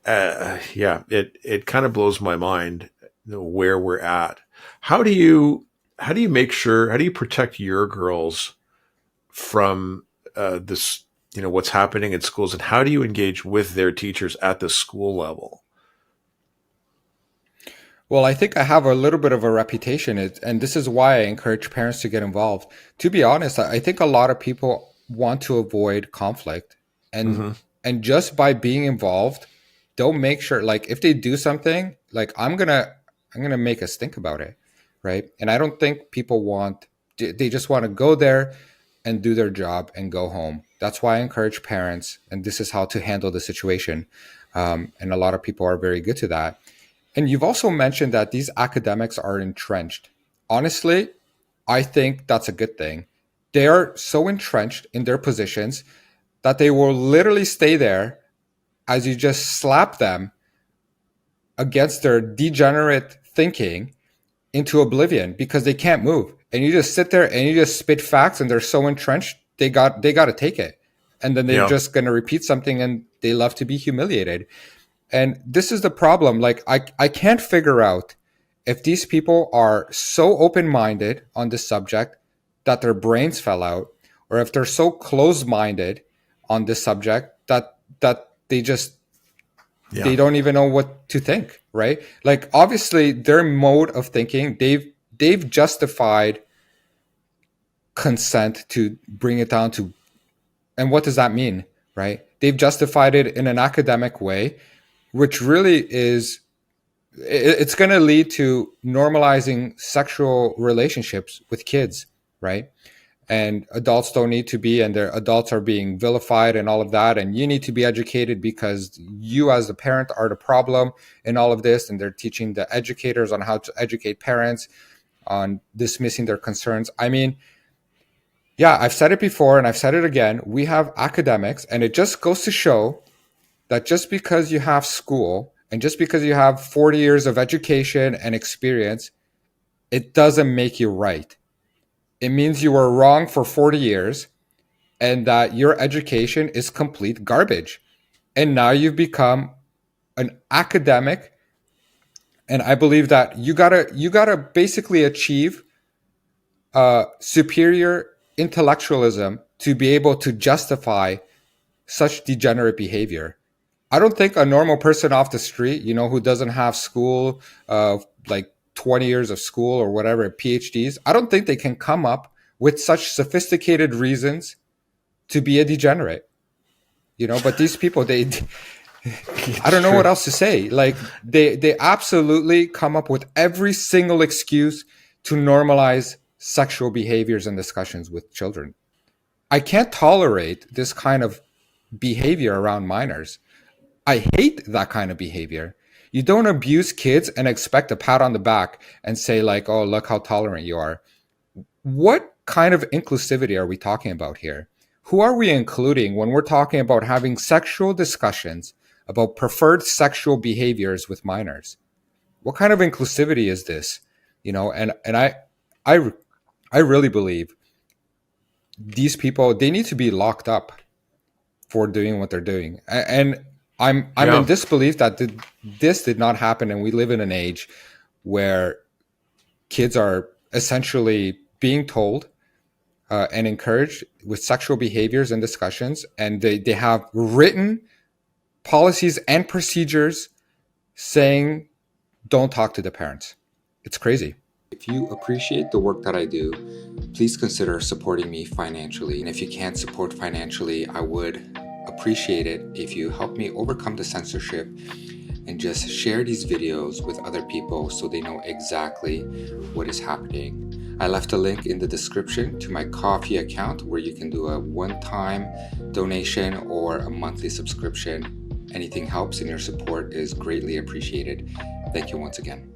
Yeah, it kind of blows my mind, where we're at. How do you make sure? How do you protect your girls from this? What's happening in schools, and how do you engage with their teachers at the school level? Well, I think I have a little bit of a reputation, and this is why I encourage parents to get involved. To be honest, I think a lot of people want to avoid conflict, and Hmm. just by being involved, they'll make sure, like, if they do something, like, I'm gonna make us think about it, right? And I don't think people want, they just want to go there and do their job and go home. That's why I encourage parents, and this is how to handle the situation. And a lot of people are very good to that. And you've also mentioned that these academics are entrenched. Honestly, I think that's a good thing. They're so entrenched in their positions that they will literally stay there as you just slap them against their degenerate thinking into oblivion because they can't move. And you just sit there and you just spit facts, and they're so entrenched, they got to take it. And then they're Yeah. just going to repeat something, and they love to be humiliated. And this is the problem. Like, I can't figure out if these people are so open minded on this subject that their brains fell out, or if they're so close minded on this subject that they Yeah. don't even know what to think, right? Like, obviously their mode of thinking, they've justified consent to bring it down to, and what does that mean, right? They've justified it in an academic way, which really is, it's going to lead to normalizing sexual relationships with kids, right? And adults don't need to be, and their adults are being vilified and all of that, and you need to be educated because you as a parent are the problem in all of this. And they're teaching the educators on how to educate parents on dismissing their concerns. I mean, yeah, I've said it before and I've said it again. We have academics, and it just goes to show that just because you have school and just because you have 40 years of education and experience, it doesn't make you right. It means you were wrong for 40 years and that your education is complete garbage. And now you've become an academic. And I believe that you gotta basically achieve superior intellectualism to be able to justify such degenerate behavior. I don't think a normal person off the street, who doesn't have school, like 20 years of school or whatever, PhDs, I don't think they can come up with such sophisticated reasons to be a degenerate. But these people, I It's don't know what true. else to say. Like, they absolutely come up with every single excuse to normalize sexual behaviors and discussions with children. I can't tolerate this kind of behavior around minors. I hate that kind of behavior. You don't abuse kids and expect a pat on the back and say, like, "Oh, look how tolerant you are." What kind of inclusivity are we talking about here? Who are we including when we're talking about having sexual discussions about preferred sexual behaviors with minors? What kind of inclusivity is this? And I I really believe these people, they need to be locked up for doing what they're doing. And I'm in Yeah. disbelief that this did not happen, and we live in an age where kids are essentially being told and encouraged with sexual behaviors and discussions, and they have written policies and procedures saying don't talk to the parents. It's crazy. If you appreciate the work that I do, please consider supporting me financially. And if you can't support financially, I would appreciate it if you help me overcome the censorship and just share these videos with other people so they know exactly what is happening. I left a link in the description to my Coffee account where you can do a one-time donation or a monthly subscription. Anything helps, and your support is greatly appreciated. Thank you once again.